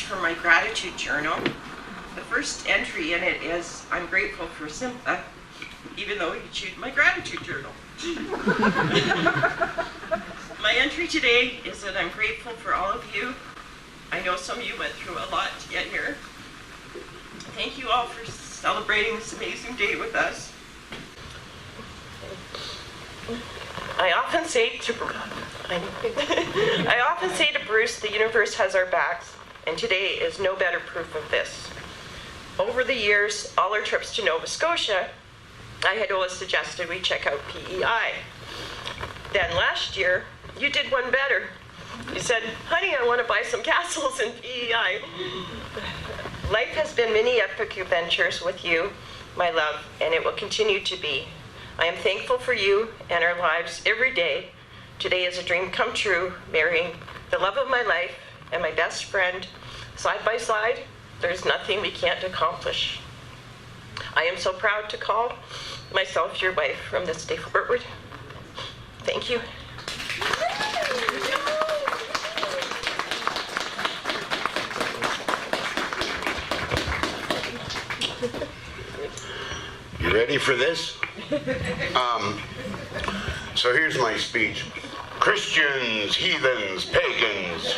page for my gratitude journal. The first entry in it is, I'm grateful for Simba, even though he chewed my gratitude journal. My entry today is that I'm grateful for all of you. I know some of you went through a lot to get here. Thank you all for celebrating this amazing day with us. I often say to Bruce, the universe has our backs, and today is no better proof of this. Over the years, all our trips to Nova Scotia, I had always suggested we check out PEI. Then last year, you did one better. You said, honey, I want to buy some castles in PEI. Life has been many epic adventures with you, my love, and it will continue to be. I am thankful for you and our lives every day. Today is a dream come true, marrying the love of my life and my best friend. Side by side, there's nothing we can't accomplish. I am so proud to call myself your wife from this day forward. Thank you. You ready for this? So here's my speech. Christians, heathens, pagans,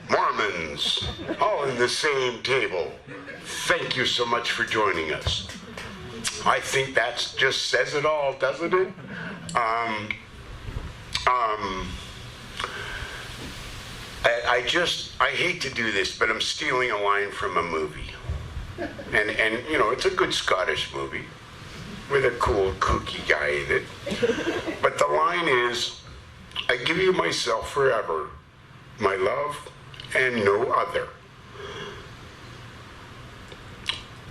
Mormons, all in the same table. Thank you so much for joining us. I think that just says it all, doesn't it? I hate to do this, but I'm stealing a line from a movie. And you know, it's a good Scottish movie with a cool, kooky guy in it. But the line is, I give you myself forever, my love, and no other.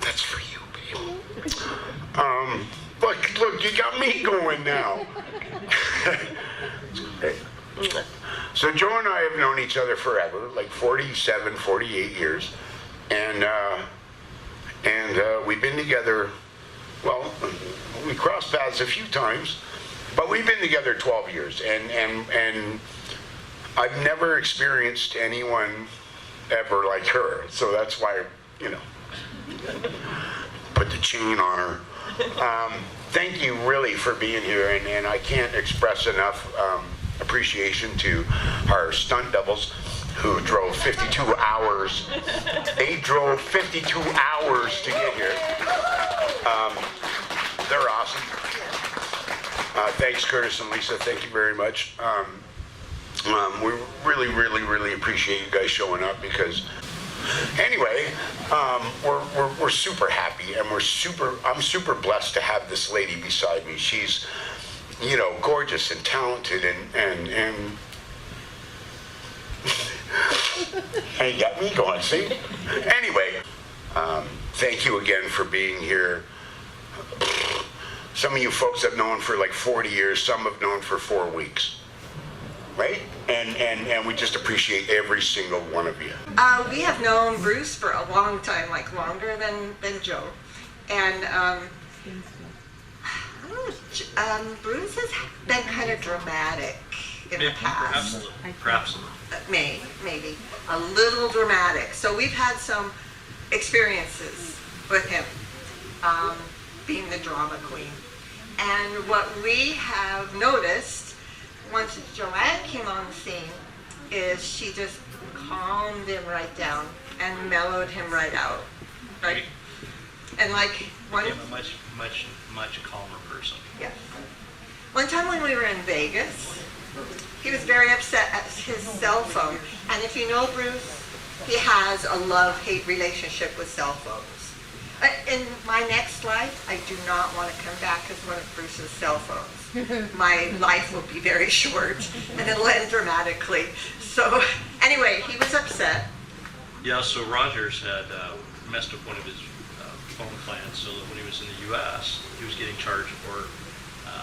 That's for you, babe. Look, you got me going now. So Joe and I have known each other forever, like 47, 48 years. And we've been together, well, we crossed paths a few times, but we've been together 12 years. And I've never experienced anyone ever like her. So that's why, you know, put the chain on her. Thank you really for being here, and I can't express enough appreciation to our stunt doubles who drove 52 hours. They drove 52 hours to get here. They're awesome. Thanks, Curtis and Lisa. Thank you very much. We really appreciate you guys showing up because, anyway, we're super happy, and I'm super blessed to have this lady beside me. She's, you know, gorgeous and talented and you got me going, see? Anyway, thank you again for being here. Some of you folks have known for like 40 years, some have known for 4 weeks, right? And we just appreciate every single one of you. We have known Bruce for a long time, like longer than Joe. And Bruce has been kind of dramatic in the past. Perhaps. Maybe a little dramatic. So we've had some experiences with him, being the drama queen. And what we have noticed once Joanne came on the scene is she just calmed him right down and mellowed him right out, right? And like one, I'm a much calmer person. yeah. One time when we were in Vegas, he was very upset at his cell phone. And if you know Bruce, he has a love-hate relationship with cell phones. In my next life, I do not want to come back as one of Bruce's cell phones. My life will be very short, and it'll end dramatically. So anyway, he was upset. Yeah, so Rogers had messed up one of his phone plans so that when he was in the U.S., he was getting charged for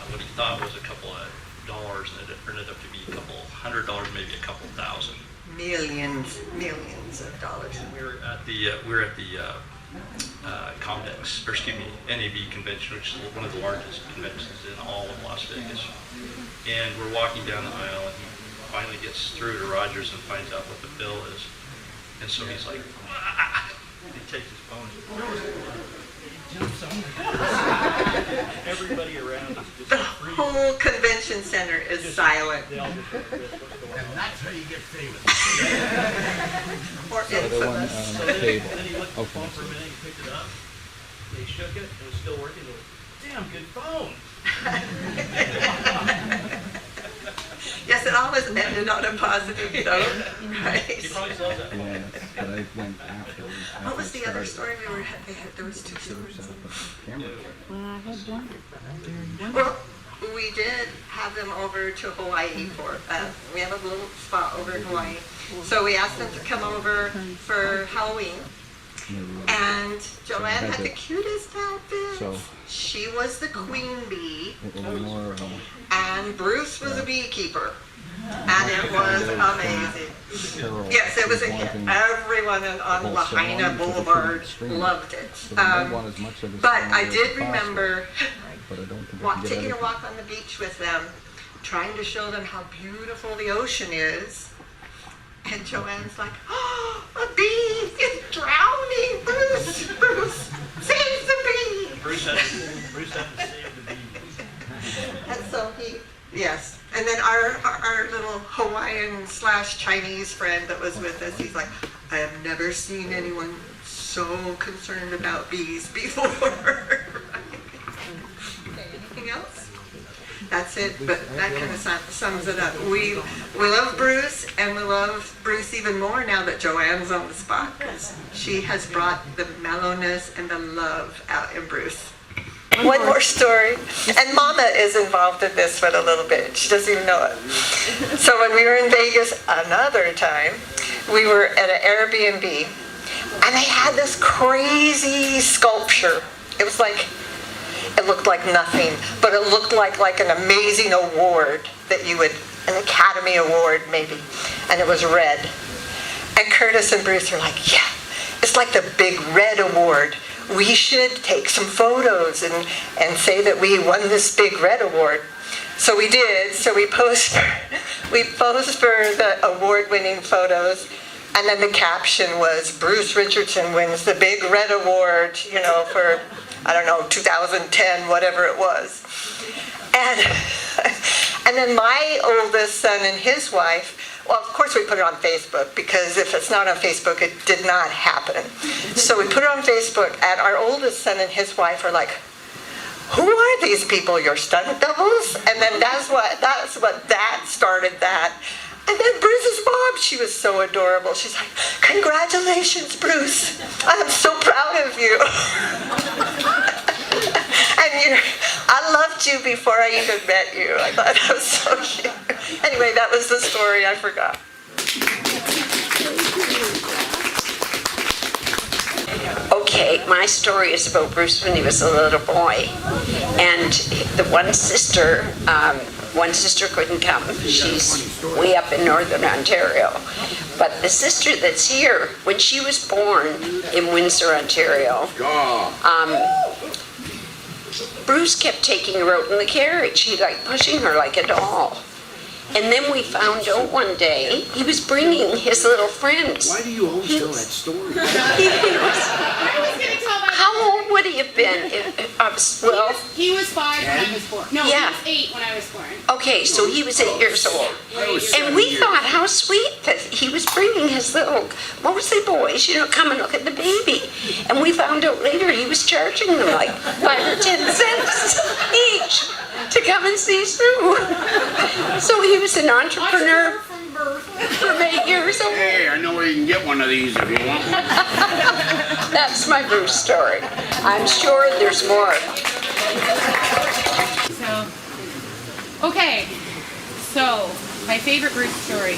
what he thought was a couple of dollars, and it ended up to be a couple $100, maybe a couple thousand. Millions of dollars. And we were at the Comdex, or excuse me, NAB convention, which is one of the largest conventions in all of Las Vegas. And we're walking down the aisle, and he finally gets through to Rogers and finds out what the bill is. And so he's like, "Wah!" He takes his phone and he jumps on everybody around is just The freezing. whole convention center is silent They all just like, "What's going on?" And that's how you get famous. or The one infamous. So on the then table. he looked at the Okay. phone for a minute, he picked it up, he shook it, it was still working, he goes, "Damn good phone." Yes, it always ended on a positive note, He right? probably still has that phone. Yes, but I went after. What was the other story we were, there was two stories. Camera. Well, we did have them over to Hawaii for, we have a little spot over in Hawaii. So we asked them to come over for Halloween. And Joanne had the cutest outfit. So- She was the queen bee, It was more, and Bruce was a beekeeper. And it was amazing. Carol Yes, it was a was hit. wanting Everyone on whole Lahaina salon to Boulevard stream. loved it. So they might want as much of the But salon I as did possible, remember but I don't think I walk, can get taking a everything. walk on the beach with them, trying to show them how beautiful the ocean is. And Joanne's like, "Oh, a bee is drowning! Bruce, Bruce, save the bee!" Bruce had to save the bees. And so he, yes. And then our little Hawaiian / Chinese friend that was with us, he's like, "I have never seen anyone so concerned about bees before." Okay, anything else? That's it, but that kind of sums it up. We love Bruce, and we love Bruce even more now that Joanne's on the spot, because she has brought the mellowness and the love out in Bruce. One more story, and Mama is involved in this one a little bit. She doesn't even know it. So when we were in Vegas another time, we were at an Airbnb, and they had this crazy sculpture. It was like, it looked like nothing, but it looked like an amazing award that you would, an Academy Award maybe, and it was red. And Curtis and Bruce are like, "Yeah, it's like the Big Red Award. We should take some photos and say that we won this Big Red Award." So we did. So we posed for the award-winning photos, and then the caption was, "Bruce Richardson wins the Big Red Award," for, I don't know, 2010, whatever it was. And then my oldest son and his wife, well, of course we put it on Facebook, because if it's not on Facebook, it did not happen. So we put it on Facebook, and our oldest son and his wife are like, "Who are these people, your stunt doubles?" And then that started that. And then Bruce's mom, she was so adorable. She's like, "Congratulations, Bruce. I'm so proud of you." And I loved you before I even met you. I thought that was so cute. Anyway, that was the story I forgot. Okay, my story is about Bruce when he was a little boy, and the one sister couldn't come. She's way up in northern Ontario, but the sister that's here, when she was born in Windsor, Ontario, Bruce kept taking her out in the carriage. He liked pushing her like a doll. And then we found out one day he was bringing his little friends. Why do you always tell that story? How old would he have been? Well, He was 5 when I was born. No, Yeah. he was 8 when I was born. okay, so he was 8 years old. And we thought how sweet that he was bringing his little, mostly boys, come and look at the baby. And we found out later he was charging them like 5 or 10 cents each to come and see Sue. So he was an entrepreneur From birth. from 8 years old. Hey, I know where you can get one of these if you want one. That's my Bruce story. I'm sure there's more. Okay, so my favorite Bruce story.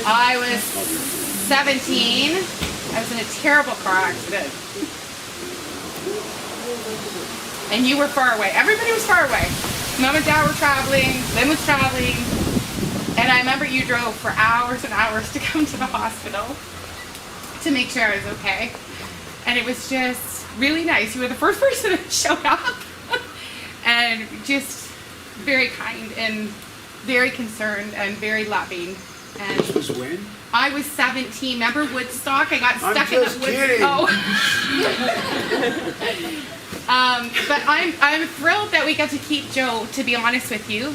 I was 17. I was in a terrible car accident. And you were far away. Everybody was far away. Mom and Dad were traveling. Lynn was traveling. And I remember you drove for hours and hours to come to the hospital to make sure I was okay. And it was just really nice. You were the first person that showed up. And just very kind and very concerned and very loving. And This was when? I was 17. Remember Woodstock? I got I'm stuck in the just woods. kidding. Oh. But I'm thrilled that we got to keep Joe, to be honest with you,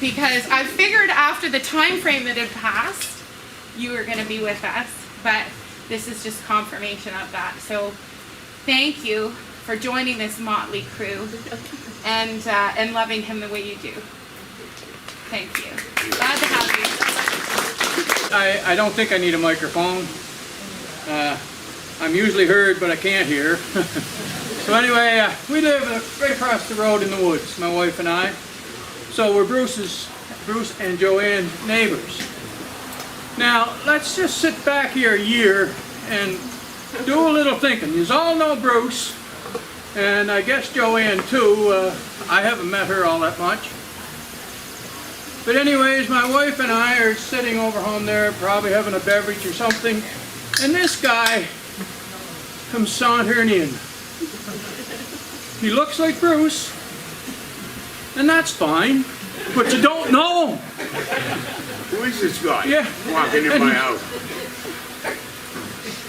because I figured after the time frame that had passed, you were going to be with us. But this is just confirmation of that. So thank you for joining this motley crew and loving him the way you do. Thank you. Glad to have you. I don't think I need a microphone. I'm usually heard, but I can't hear. So anyway, we live right across the road in the woods, my wife and I. So we're Bruce and Joanne neighbors. Now, let's just sit back here a year and do a little thinking. You all know Bruce, and I guess Joanne too. I haven't met her all that much. But anyways, my wife and I are sitting over home there, probably having a beverage or something, and this guy comes sauntering in. He looks like Bruce, and that's fine, but you don't know him. Who is this guy? Yeah. Walking in my house.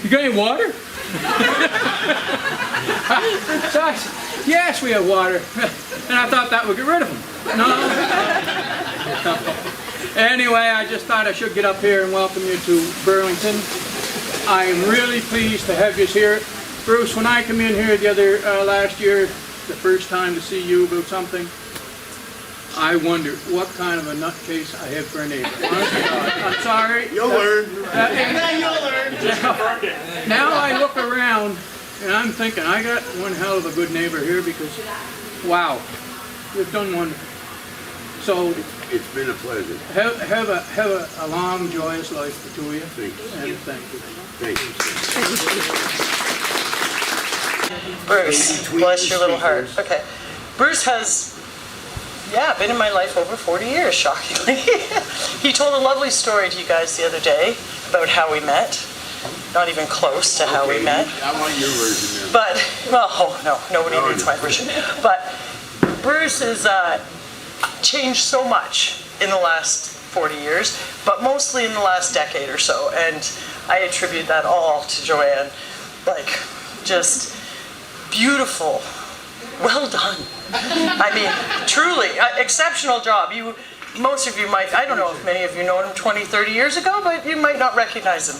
You got any water? So I said, yes, we have water. And I thought that would get rid of him. No. Anyway, I just thought I should get up here and welcome you to Burlington. I am really pleased to have you here. Bruce, when I came in here last year, the first time to see you about something, I wondered what kind of a nutcase I had for a neighbor. Honest to God, I'm sorry. You'll learn. You'll learn. Now I look around and I'm thinking I got one hell of a good neighbor here because, wow, you've done wonderful. So It's been a pleasure. have a long, joyous life, the two of you. Thank you. And thank you. Thank you. Bruce, bless your little heart. Okay. Bruce has, been in my life over 40 years, shockingly. He told a lovely story to you guys the other day about how we met. Not even close to how we met. I want your version there. But, well, no, nobody needs my version. But Bruce has changed so much in the last 40 years, but mostly in the last decade or so. And I attribute that all to Joanne. Like, just beautiful. Well done. I mean, truly, exceptional job. Most of you might, I don't know if many of you know him 20, 30 years ago, but you might not recognize him.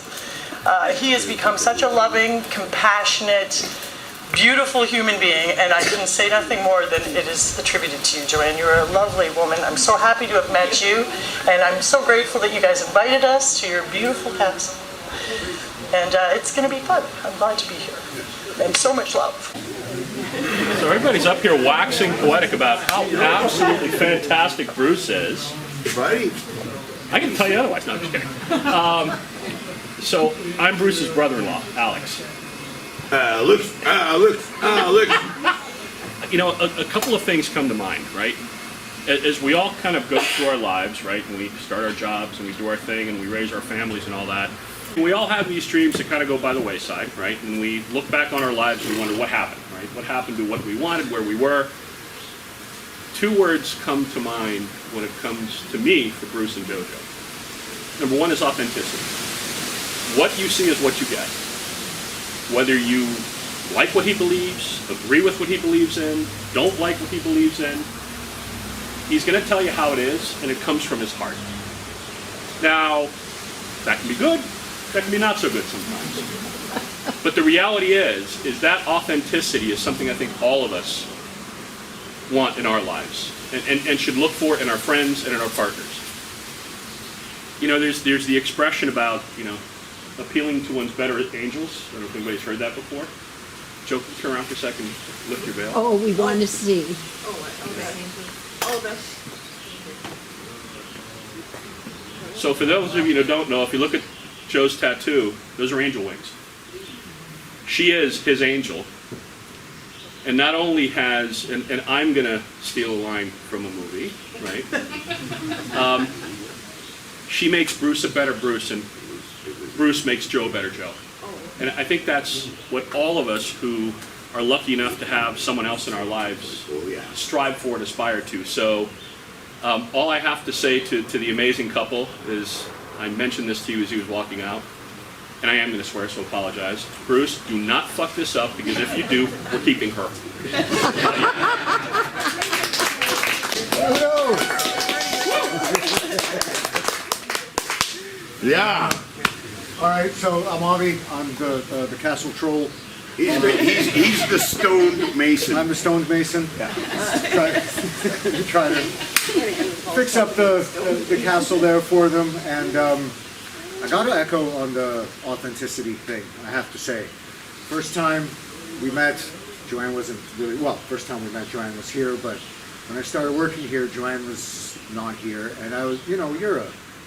He has become such a loving, compassionate, beautiful human being, and I can say nothing more than it is attributed to you, Joanne. You're a lovely woman. I'm so happy to have met you, and I'm so grateful that you guys invited us to your beautiful house. And it's going to be fun. I'm glad to be here. And so much love. So everybody's up here waxing poetic about how absolutely fantastic Bruce is. Buddy. I can tell you otherwise. No, I'm just kidding. So I'm Bruce's brother-in-law, Alex. Look. You know, a couple of things come to mind, right? As we all kind of go through our lives, right, and we start our jobs and we do our thing and we raise our families and all that, we all have these dreams that kind of go by the wayside, right? And we look back on our lives and we wonder what happened, right? What happened to what we wanted, where we were? Two words come to mind when it comes to me for Bruce and JoJo. Number one is authenticity. What you see is what you get. Whether you like what he believes, agree with what he believes in, don't like what he believes in, he's going to tell you how it is, and it comes from his heart. Now, that can be good, that can be not so good sometimes. But the reality is that authenticity is something I think all of us want in our lives and should look for in our friends and in our partners. You know, there's the expression about, you know, appealing to one's better angels. I don't know if anybody's heard that before. Joe, turn around for a second, lift your veil. Oh, we want to see. So for those of you who don't know, if you look at Joe's tattoo, those are angel wings. She is his angel. And not only has, and I'm going to steal a line from a movie, right? She makes Bruce a better Bruce, and Bruce makes Joe a better Joe. And I think that's what all of us who are lucky enough to have someone else in our lives strive for and aspire to. So All I have to say to the amazing couple is, I mentioned this to you as he was walking out, and I am going to swear, so apologize. Bruce, do not fuck this up, because if you do, we're keeping her. Yeah. All right, so I'm Avi. I'm the Castle Troll. He's the stoned mason. I'm the stoned mason. Yeah. Try to fix up the castle there for them, and I got to echo on the authenticity thing. I have to say, first time we met, Joanne wasn't really well. First time we met, Joanne was here, but when I started working here, Joanne was not here, and I was, you're a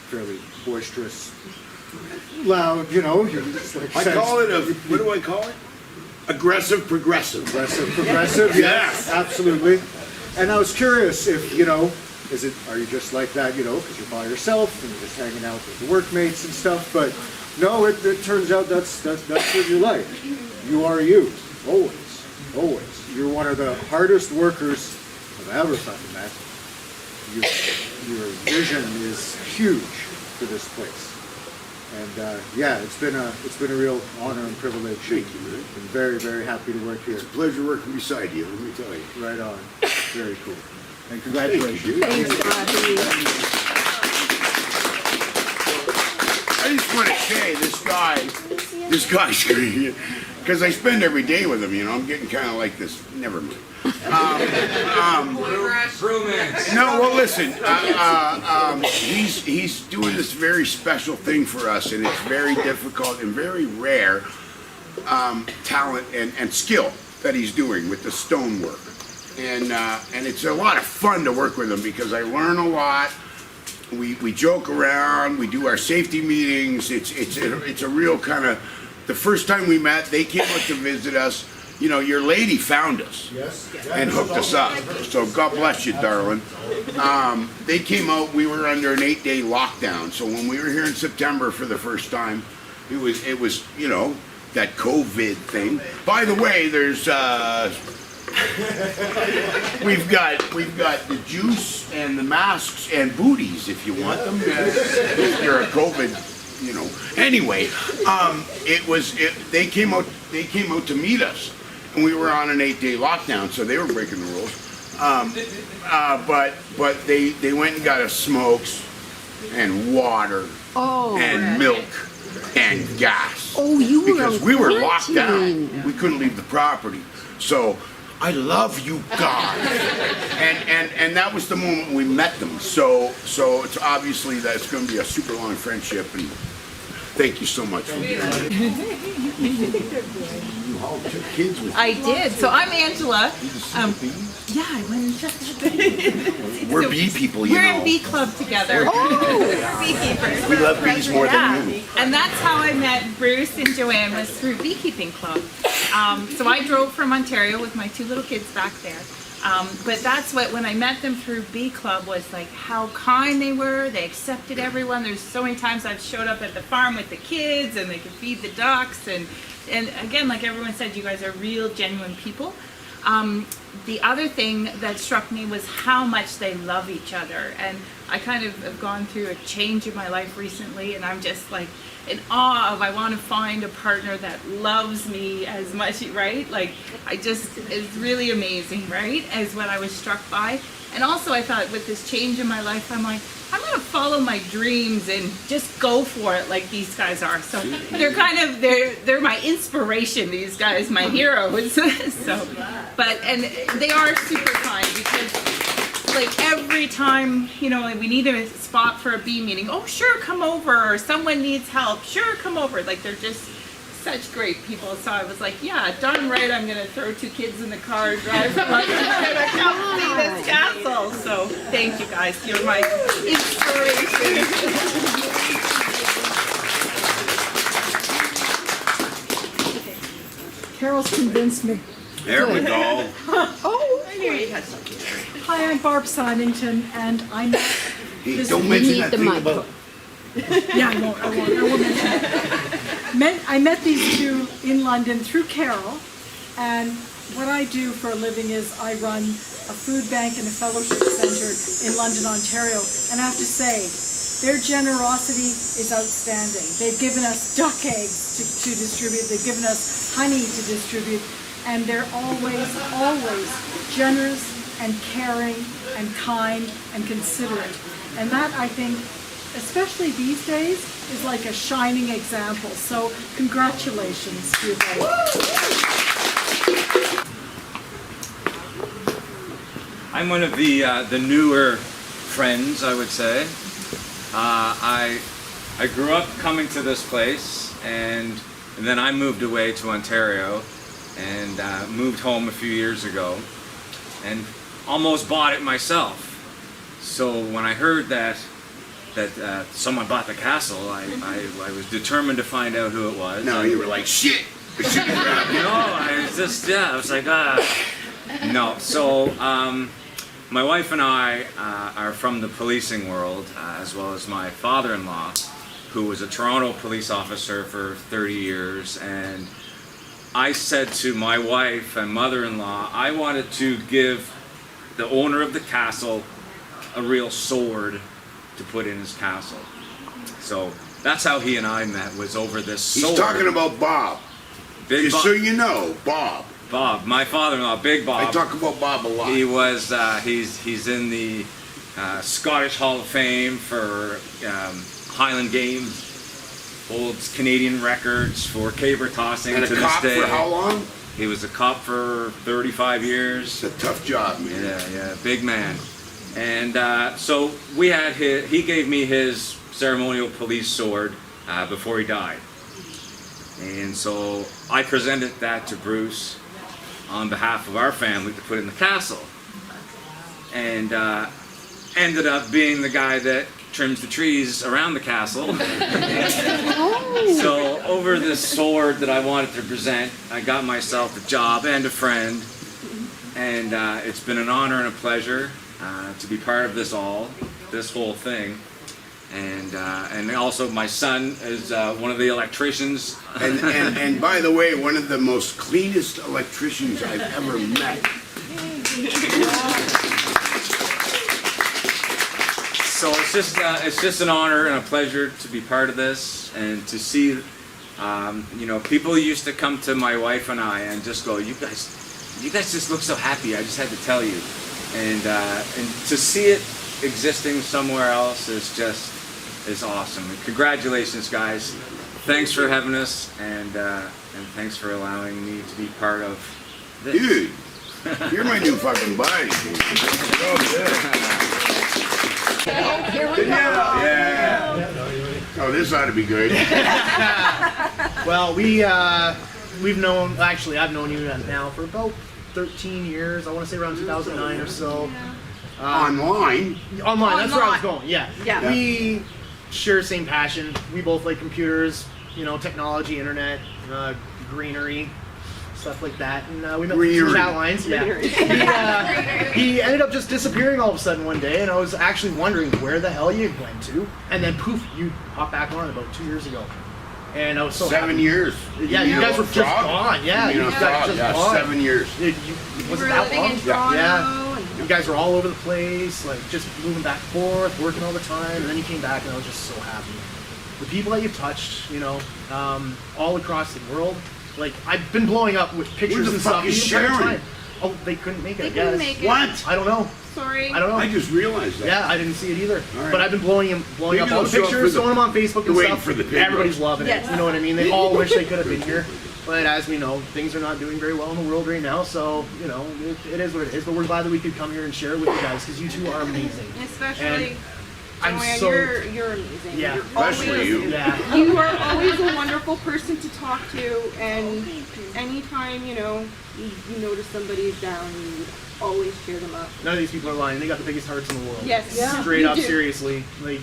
fairly boisterous, loud, you're just like. I call it what do I call it? Aggressive progressive. Aggressive progressive, yes, absolutely. And I was curious if, are you just like that, because you're by yourself and you're just hanging out with the workmates and stuff, but no, it turns out that's what you're like. You are you, always, always. You're one of the hardest workers I've ever fucking met. Your vision is huge for this place. And it's been a real honor and privilege. Thank you, man. I'm very, very happy to work here. It's a pleasure working beside you, let me tell you. Right on. Very cool. And congratulations. I just want to say, this guy's because I spend every day with him, I'm getting kind of like this. Never mind. No, well, listen. He's doing this very special thing for us, and it's very difficult and very rare talent and skill that he's doing with the stonework, and it's a lot of fun to work with him because I learn a lot. We joke around. We do our safety meetings. It's a real kind of. The first time we met, they came up to visit us. Your lady found us and hooked us up. So God bless you, darling. They came out. We were under an 8-day lockdown. So when we were here in September for the first time, it was that COVID thing. By the way, there's we've got the juice and the masks and booties if you want them. If you're a COVID. Anyway, they came out to meet us, and we were on an 8-day lockdown, so they were breaking the rules. But they went and got us smokes and water and milk and gas. Oh, you were because we were locked down. We couldn't leave the property. So I love you guys, and that was the moment we met them. So it's obviously that it's going to be a super long friendship, and thank you so much for being here. You hauled 2 kids with you. I did. So I'm Angela. Yeah, I went and checked out. We're bee people, We're in bee club together. We're beekeepers. We love bees more than you. And that's how I met Bruce and Joanne, was through beekeeping club. So I drove from Ontario with my 2 little kids back there. But that's when I met them through Bee Club, was like how kind they were. They accepted everyone. There's so many times I've showed up at the farm with the kids and they could feed the ducks. And again, like everyone said, you guys are real, genuine people. The other thing that struck me was how much they love each other. And I kind of have gone through a change in my life recently, and I'm just like in awe of, I want to find a partner that loves me as much, right? Like, it's really amazing, right? Is what I was struck by. And also I thought with this change in my life, I'm like, I'm going to follow my dreams and just go for it like these guys are. So they're they're my inspiration, these guys, my heroes. And they are super kind because like every time, we need a spot for a bee meeting, oh sure, come over, or someone needs help, sure, come over. Like they're just such great people. So I was like, yeah, darn right, I'm gonna throw 2 kids in the car, drive from London to come see this castle. So thank you guys, you're my inspiration. Carol's convinced me. There we go. Oh, I knew you had something. Hi, I'm Barb Sonington, and I'm Hey, don't mention that thing about... Yeah, I won't mention it. I met these 2 in London through Carol, and what I do for a living is I run a food bank and a fellowship center in London, Ontario, and I have to say, their generosity is outstanding. They've given us duck eggs to distribute, they've given us honey to distribute, and they're always, always generous and caring and kind and considerate. And that, I think, especially these days, is like a shining example. So congratulations to you both. I'm one of the newer friends, I would say. I grew up coming to this place, and then I moved away to Ontario and moved home a few years ago and almost bought it myself. So when I heard that someone bought the castle, I was determined to find out who it was. No, you were like, shit! No, I was just, I was like, No, so my wife and I are from the policing world, as well as my father-in-law, who was a Toronto police officer for 30 years, and I said to my wife and mother-in-law, I wanted to give the owner of the castle a real sword to put in his castle. So that's how he and I met, was over this sword. He's talking about Bob. Big Just so you know, Bob. Bob, my father-in-law, Big Bob. I talk about Bob a lot. He was, he's in the Scottish Hall of Fame for Highland Games, holds Canadian records for caber tossing And to a this cop day. for how long? He was a cop for 35 years. It's a tough job, man. Yeah, big man. And so we had he gave me his ceremonial police sword before he died. And so I presented that to Bruce on behalf of our family to put in the castle. And ended up being the guy that trims the trees around the castle. So over this sword that I wanted to present, I got myself a job and a friend. And it's been an honor and a pleasure to be part of this whole thing. And also my son is one of the electricians. And by the way, one of the most cleanest electricians I've ever met. So it's just an honor and a pleasure to be part of this and to see, people used to come to my wife and I and just go, you guys just look so happy. I just had to tell you, and to see it existing somewhere else is awesome. And congratulations, guys. Thanks for having us, and thanks for allowing me to be part of this. Dude, you're my new fucking buddy. Yeah. Oh, this ought to be good. Well, we've known, actually I've known you now for about 13 years. I want to say around 2009 or so. Online, that's where I was going, yeah. We share the same passion. We both like computers, technology, internet, greenery, stuff like that. And we met through some chat lines. Yeah. He ended up just disappearing all of a sudden one day, and I was actually wondering where the hell you went to. And then poof, you hopped back on about 2 years ago. And I was so 7 happy. years. Yeah, you guys were just gone. Yeah, you guys were just gone. 7 years. Was it that long? Yeah. You guys were all over the place, like just moving back and forth, working all the time, and then you came back and I was just so happy. The people that you've touched, all across the world, like I've been blowing up with pictures and stuff. Where the fuck is Sharon? Oh, they couldn't make it, I They guess. couldn't make it. What? I don't know. Sorry. I don't know. I just realized that. Yeah, I didn't see it either. Right. But I've been blowing up all Maybe the they'll show up pictures, for the- throwing them on Facebook and waiting stuff. for the big Everybody's one. loving it. Yes. You know what I mean? They all wish they could have been here. But as we know, things are not doing very well in the world right now. So, it is what it is. But we're glad that we could come here and share it with you guys because you two are amazing. Especially, I'm Joanne, so... you're amazing. Yeah. You're Especially always, you. Yeah. You are always a wonderful person to talk to, and anytime, you notice somebody's down, you would always cheer them up. None of these people are lying. They got the biggest hearts in the world. Yes. Yeah. Straight You up, do. seriously. Like,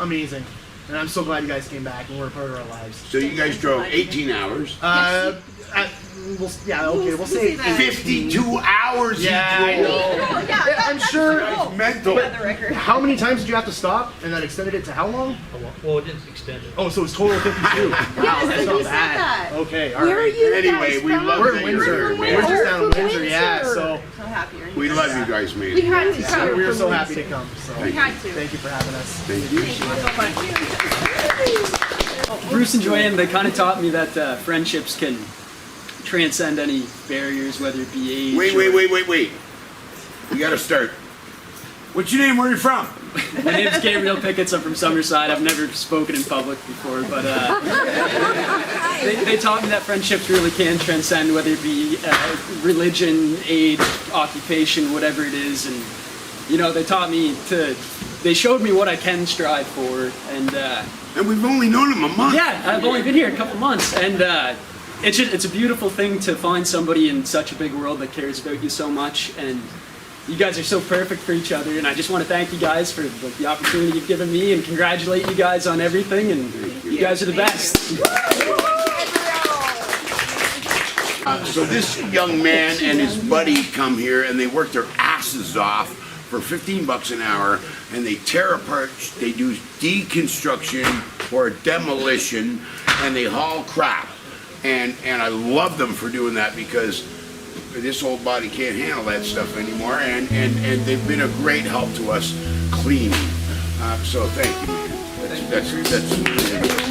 amazing. And I'm so glad you guys came back and were a part of our lives. So you guys drove 18 hours. We'll say say that. 52 hours Yeah, I you drove. know. Yeah, I'm sure. Guys, mental. How many times did you have to stop, and that extended it to how long? Well, it didn't extend it. Oh, so it's total 52. Wow, that's not bad. Okay, all right. Where are you Anyway, guys we from? love We're that in you're Windsor. here, We're man. just down in From Windsor, yeah. Windsor. So So happy you're We love you guys, man. We had to come. we were so happy to come. So We had to. thank you for having us. Thank you. Bruce and Joanne, they kind of taught me that friendships can transcend any barriers, whether it be age. Wait. We gotta start. What's your name? Where are you from? My name's Gabriel Pickets. I'm from Summerside. I've never spoken in public before, but they taught me that friendships really can transcend, whether it be religion, age, occupation, whatever it is. And you know, they taught me to. They showed me what I can strive for, And we've only known him a month. yeah, I've only been here a couple months, and it's a beautiful thing to find somebody in such a big world that cares about you so much. And you guys are so perfect for each other, and I just want to thank you guys for the opportunity you've given me, and congratulate you guys on everything. And you guys are the best. So this young man and his buddy come here, and they work their asses off for $15 an hour, and they tear apart, they do deconstruction or demolition, and they haul crap. And I love them for doing that, because this old body can't handle that stuff anymore, and they've been a great help to us cleaning. So thank you, man. That's